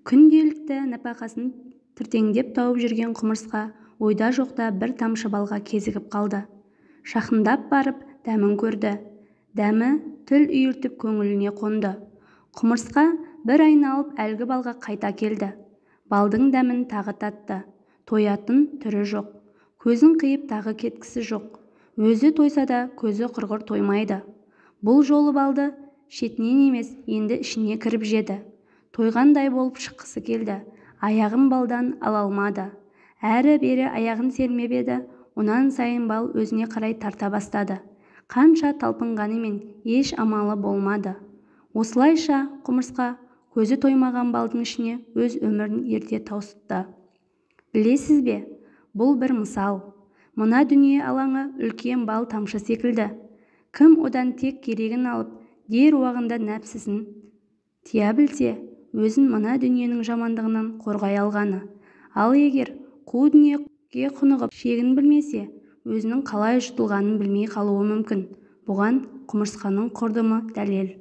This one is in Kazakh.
Күнделікті нәпақасын тіртеңдеп тауып жүрген құмырсқа ойда жоқта бір тамшы балға кезігіп қалды. Жақындап барып дәмін көрді. Дәмі тіл үйіртіп көңіліне қонды. Құмырсқа бір айналып әлгі балға қайта келді. Балдың дәмін тағы татты. Тоятын түрі жоқ. Көзін қиып тағы кеткісі жоқ. Өзі тойса да көзі құрғыр тоймайды. Бұл жолы балды шетінен емес, енді ішіне кіріп жеді. Тойғандай болып шыққысы келді. Аяғын балдан ала алмады. Әрі-бері аяғын сермеп еді, онан сайын бал өзіне қарай тарта бастады. Қанша талпынғанымен еш амалы болмады. Осылайша құмырсқа көзі тоймаған балдың ішіне өз өмірін ерте таусытты. Білесіз бе, бұл бір мысал. Мына дүние алаңы үлкен бал тамшы секілді. Кім одан тек керегін алып, дер уағында нәпсісін тия білсе, өзін мына дүниенің жамандығынан қорғай алғаны. Ал егер қу дүниеге құнығып шегін білмесе, өзінің қалай жұтылғанын білмей қалуы мүмкін. Бұған құмырсқаның құрдымы дәлел.